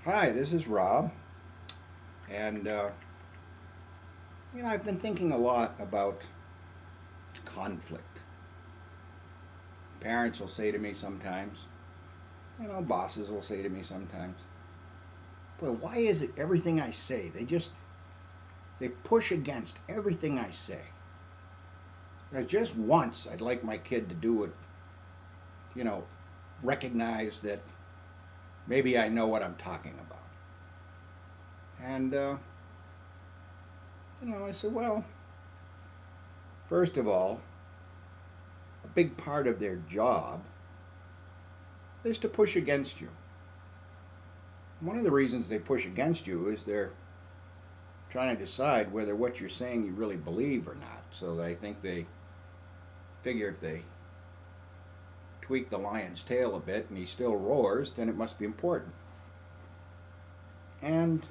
Hi, this is Rob, and I've been thinking a lot about conflict. Parents will say to me sometimes, bosses will say to me sometimes, "Boy, why is it everything I say they push against everything I say?" Now, just once, I'd like my kid to do it, you know, recognize that maybe I know what I'm talking about. And I said, well, first of all, a big part of their job is to push against you. One of the reasons they push against you is they're trying to decide whether what you're saying you really believe or not. So they figure if they tweak the lion's tail a bit and he still roars, then it must be important. And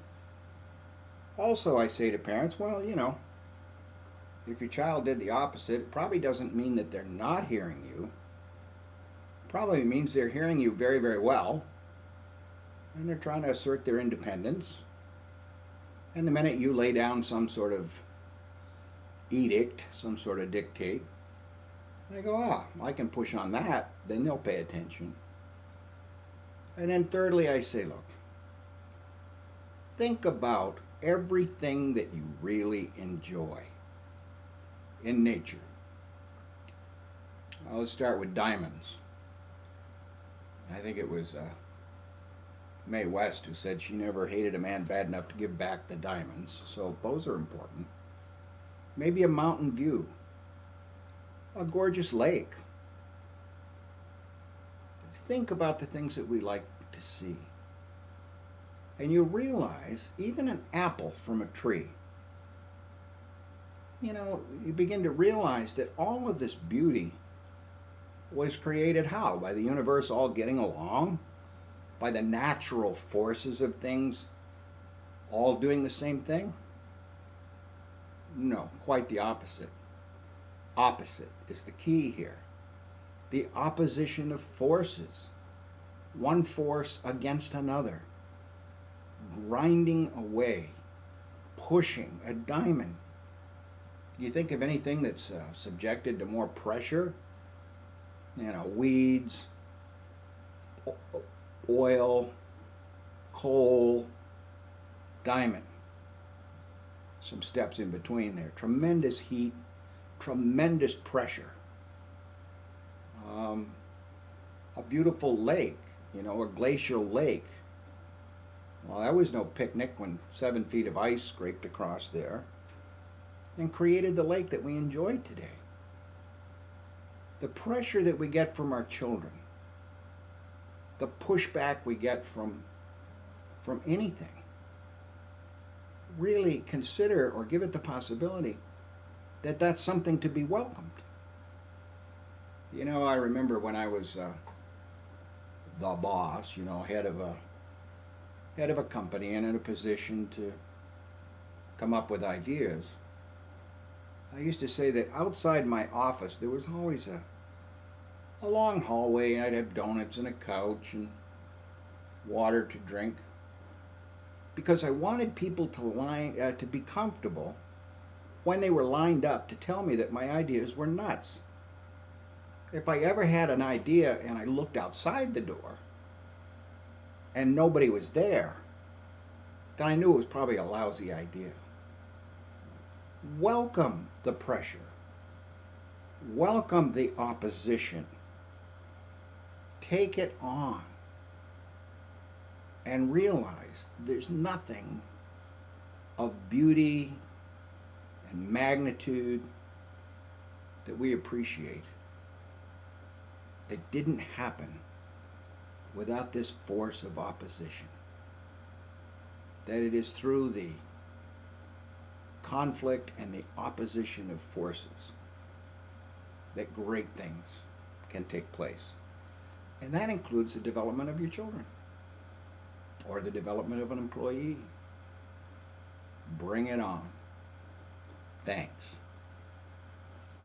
also, I say to parents, well, if your child did the opposite, it probably doesn't mean that they're not hearing you. It probably means they're hearing you very, very well, and they're trying to assert their independence. And the minute you lay down some sort of edict, some sort of dictate, they go, I can push on that, then they'll pay attention. And then thirdly, I say, look, think about everything that you really enjoy in nature. Let's start with diamonds. I think it was Mae West who said she never hated a man bad enough to give back the diamonds. So those are important. Maybe a mountain view, a gorgeous lake. Think about the things that we like to see. And you realize even an apple from a tree, you begin to realize that all of this beauty was created how? By the universe all getting along? By the natural forces of things all doing the same thing? No, quite the opposite. Opposite is the key here. The opposition of forces, one force against another, grinding away, pushing a diamond. You think of anything that's subjected to more pressure? Weeds, oil, coal, diamond. Some steps in between there. Tremendous heat, tremendous pressure. A beautiful lake, a glacial lake. Well, that was no picnic when 7 feet of ice scraped across there and created the lake that we enjoy today. The pressure that we get from our children, the pushback we get from anything, really consider or give it the possibility that that's something to be welcomed. I remember when I was the boss, head of a company and in a position to come up with ideas. I used to say that outside my office there was always a long hallway, and I'd have donuts and a couch and water to drink because I wanted people to be comfortable when they were lined up to tell me that my ideas were nuts. If I ever had an idea and I looked outside the door and nobody was there, then I knew it was probably a lousy idea. Welcome the pressure. Welcome the opposition. Take it on. And realize there's nothing of beauty and magnitude that we appreciate that didn't happen without this force of opposition. That it is through the conflict and the opposition of forces that great things can take place. And that includes the development of your children or the development of an employee. Bring it on. Thanks.